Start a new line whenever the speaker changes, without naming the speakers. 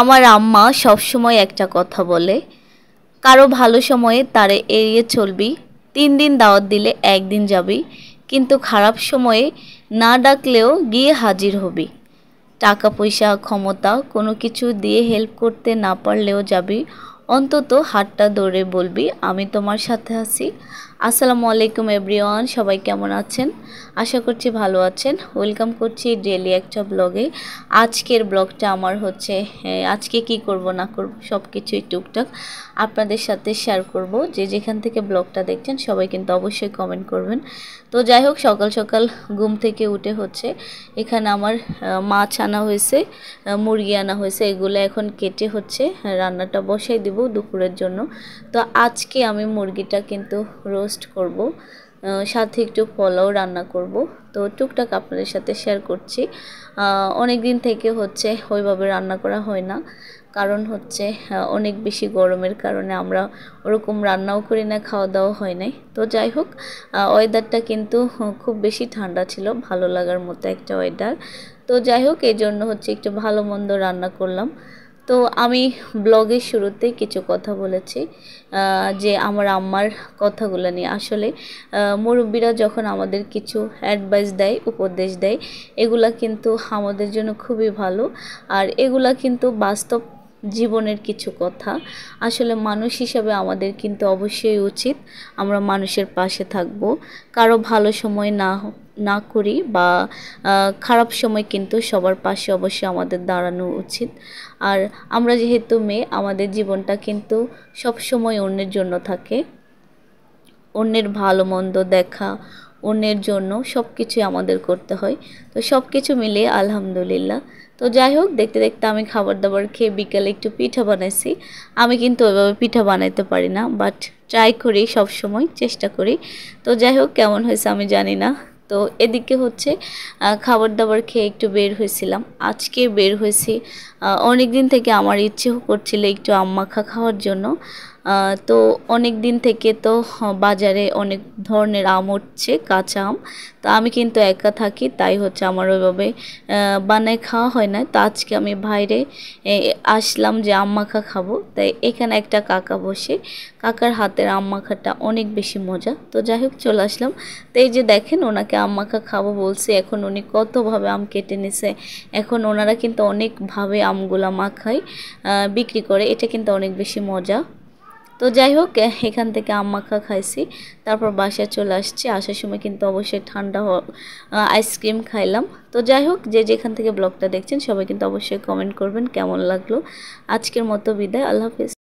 আমার আম্মা সবসময় একটা কথা বলে, কারো ভালো সময়ে তারে এড়িয়ে চলবি, 3 দিন দাওয়াত দিলে একদিন যাবি, কিন্তু খারাপ সময়ে না ডাকলেও গিয়ে হাজির হবি। টাকা পয়সা ক্ষমতা কোনো কিছু দিয়ে হেল্প করতে না পারলেও যাবি, অন্তত হাতটা ধরে বলবি আমি তোমার সাথে আছি। আসসালামু আলাইকুম এভরিওয়ান, সবাই কেমন আছেন? আশা করছি ভালো আছেন। ওয়েলকাম করছি ডেইলি একটা ব্লগে। আজকের ব্লগটা আমার হচ্ছে আজকে কি করব না করব সব কিছুই টুকটাক আপনাদের সাথে শেয়ার করব। যে যেখান থেকে ব্লগটা দেখছেন সবাই কিন্তু অবশ্যই কমেন্ট করবেন। তো যাই হোক, সকাল সকাল ঘুম থেকে উঠে হচ্ছে এখানে আমার মাছ আনা হয়েছে, মুরগি আনা হয়েছে, এগুলো এখন কেটে হচ্ছে রান্নাটা বসাই দিব দুপুরের জন্য। তো আজকে আমি মুরগিটা কিন্তু রোস্ট করব, সাথে একটু পোলাও রান্না করব। তো টুকটাক আপনাদের সাথে শেয়ার করছি। অনেক দিন থেকে হচ্ছে ওইভাবে রান্না করা হয় না, কারণ হচ্ছে অনেক বেশি গরমের কারণে আমরা ওরকম রান্নাও করি না, খাওয়া দাওয়া হয় নাই। তো যাই হোক, ওয়েদারটা কিন্তু খুব বেশি ঠান্ডা ছিল, ভালো লাগার মতো একটা ওয়েদার। তো যাই হোক, এই জন্য হচ্ছে একটু ভালো মন্দ রান্না করলাম। তো আমি ব্লগের শুরুতেই কিছু কথা বলেছি যে আমার আম্মার কথাগুলো নিয়ে। আসলে মুরব্বীরা যখন আমাদের কিছু অ্যাডভাইস দেয়, উপদেশ দেয়, এগুলা কিন্তু আমাদের জন্য খুবই ভালো। আর এগুলা কিন্তু বাস্তব জীবনের কিছু কথা। আসলে মানুষ হিসাবে আমাদের কিন্তু অবশ্যই উচিত আমরা মানুষের পাশে থাকব, কারো ভালো সময় না করি বা খারাপ সময় কিন্তু সবার পাশে অবশ্যই আমাদের দাঁড়ানো উচিত। আর আমরা যেহেতু মেয়ে, আমাদের জীবনটা কিন্তু সব সময় অন্যের জন্য থাকে, অন্যের ভালো মন্দ দেখা, অন্যের জন্য সব কিছুই আমাদের করতে হয়। তো সব কিছু মিলিয়ে আলহামদুলিল্লাহ। তো যাই হোক, দেখতে দেখতে আমি খাবার দাবার খেয়ে বিকালে একটু পিঠা বানাইছি। আমি কিন্তু ওইভাবে পিঠা বানাইতে পারি না, বাট ট্রাই করি, সব সময় চেষ্টা করি। তো যাই হোক, কেমন হয়েছে আমি জানি না। তো এদিকে হচ্ছে খাবার দাবার খেয়ে একটু বের হয়েছিলাম, আজকে বের হয়েছি। অনেক দিন থেকে আমার ইচ্ছে করছিল একটু আম মাখা খাওয়ার জন্য। তো অনেক দিন থেকে তো বাজারে অনেক ধরনের আম উঠছে, কাঁচা আম। তো আমি কিন্তু একা থাকি, তাই হচ্ছে আমার ওইভাবে বানায় খাওয়া হয় না। তো আজকে আমি বাইরে আসলাম যে আম মাখা খাবো, তাই এখানে একটা কাকা বসে, কাকার হাতের আম মাখাটা অনেক বেশি মজা। তো যাই হোক, চলে আসলাম। তো এই যে দেখেন, ওনাকে আম মাখা খাবো বলছে, এখন উনি কতভাবে আম কেটে নিছে। এখন ওনারা কিন্তু অনেকভাবে আমগুলা মাখায়, বিক্রি করে, এটা কিন্তু অনেক বেশি মজা। তো যাই হোক, এখান থেকে আম মাখা খাইছি, তারপর বাসায় চলে আসছি। আসার সময় কিন্তু অবশ্যই ঠান্ডা আইসক্রিম খাইলাম। তো যাই হোক, যে যেখান থেকে ব্লগটা দেখছেন সবাই কিন্তু অবশ্যই কমেন্ট করবেন কেমন লাগলো। আজকের মতো বিদায়, আল্লাহ হাফেজ।